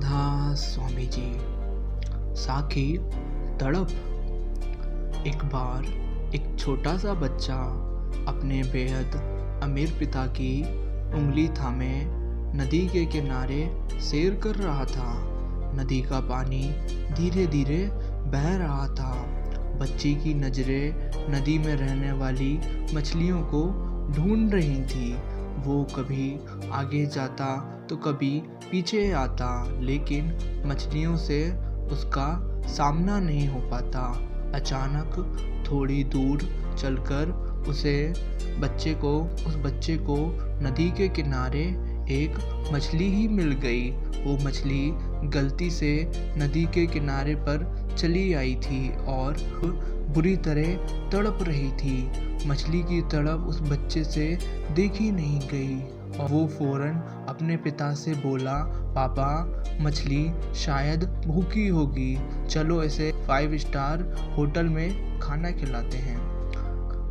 राधा स्वामी जी। साखी तड़प। एक बार एक छोटा सा बच्चा अपने बेहद अमीर पिता की उंगली थामे नदी के किनारे सैर कर रहा था। नदी का पानी धीरे धीरे बह रहा था। बच्चे की नजरें नदी में रहने वाली मछलियों को ढूंढ रही थी। वो कभी आगे जाता तो कभी पीछे आता, लेकिन मछलियों से उसका सामना नहीं हो पाता। अचानक थोड़ी दूर चलकर उस बच्चे को नदी के किनारे एक मछली ही मिल गई। वो मछली गलती से नदी के किनारे पर चली आई थी और बुरी तरह तड़प रही थी। मछली की तड़प उस बच्चे से देखी नहीं गई और वो फौरन अपने पिता से बोला, पापा, मछली शायद भूखी होगी, चलो इसे 5 स्टार होटल में खाना खिलाते हैं।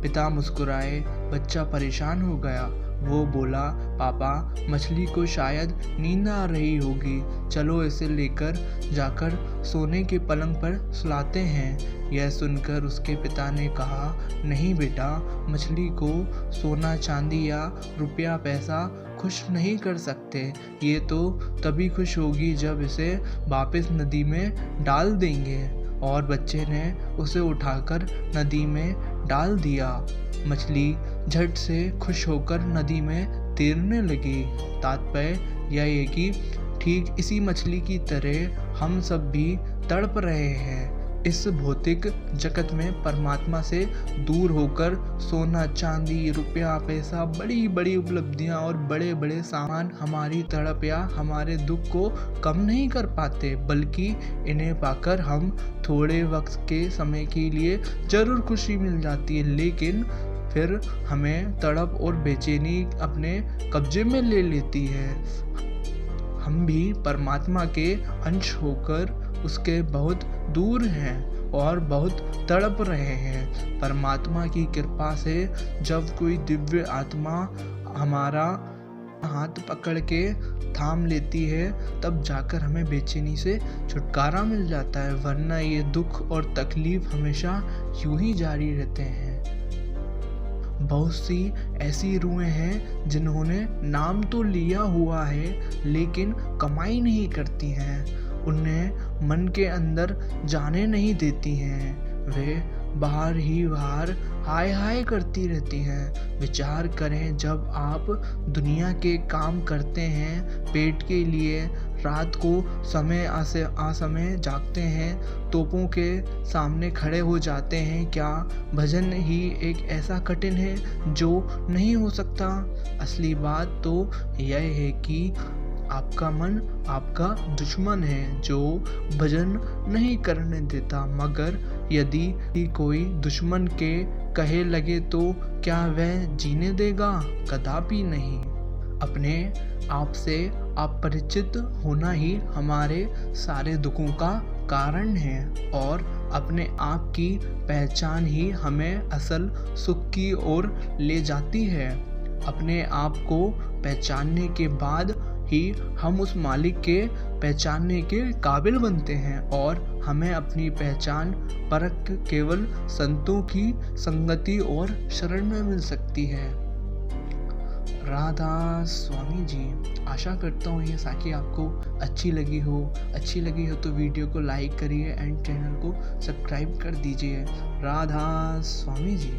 पिता मुस्कुराए, बच्चा परेशान हो गया। वो बोला, पापा, मछली को शायद नींद आ रही होगी, चलो इसे लेकर जाकर सोने के पलंग पर सुलाते हैं। यह सुनकर उसके पिता ने कहा, नहीं बेटा, मछली को सोना चांदी या रुपया पैसा खुश नहीं कर सकते। ये तो तभी खुश होगी जब इसे वापस नदी में डाल देंगे। और बच्चे ने उसे उठाकर नदी में डाल दिया। मछली झट से खुश होकर नदी में तैरने लगी। तात्पर्य यह है कि ठीक इसी मछली की तरह हम सब भी तड़प रहे हैं। इस भौतिक जगत में परमात्मा से दूर होकर सोना चांदी रुपया पैसा बड़ी बड़ी उपलब्धियां और बड़े बड़े सामान हमारी तड़प या हमारे दुख को कम नहीं कर पाते, बल्कि इन्हें पाकर हम थोड़े वक्त के समय के लिए जरूर खुशी मिल जाती है, लेकिन फिर हमें तड़प और बेचैनी अपने कब्जे में ले लेती है। हम भी परमात्मा के अंश होकर उसके बहुत दूर हैं और बहुत तड़प रहे हैं। परमात्मा की कृपा से जब कोई दिव्य आत्मा हमारा हाथ पकड़ के थाम लेती है, तब जाकर हमें बेचैनी से छुटकारा मिल जाता है, वरना ये दुख और तकलीफ हमेशा यूं ही जारी रहते हैं। बहुत सी ऐसी रूहें हैं जिन्होंने नाम तो लिया हुआ है लेकिन कमाई नहीं करती हैं। उन्हें मन के अंदर जाने नहीं देती हैं। वे बाहर ही बाहर हाय हाय करती रहती हैं। विचार करें, जब आप दुनिया के काम करते हैं, पेट के लिए रात को समय असमय जागते हैं, तोपों के सामने खड़े हो जाते हैं, क्या भजन ही एक ऐसा कठिन है जो नहीं हो सकता? असली बात तो यह है कि आपका मन आपका दुश्मन है जो भजन नहीं करने देता, मगर यदि कोई दुश्मन के कहे लगे तो क्या वह जीने देगा? कदापि नहीं। अपने आप से अपरिचित होना ही हमारे सारे दुखों का कारण है और अपने आप की पहचान ही हमें असल सुख की ओर ले जाती है। अपने आप को पहचानने के बाद ही हम उस मालिक के पहचानने के काबिल बनते हैं और हमें अपनी पहचान परख केवल संतों की संगति और शरण में मिल सकती है। राधा स्वामी जी। आशा करता हूँ ये साखी आपको अच्छी लगी हो तो वीडियो को लाइक करिए एंड चैनल को सब्सक्राइब कर दीजिए। राधा स्वामी जी।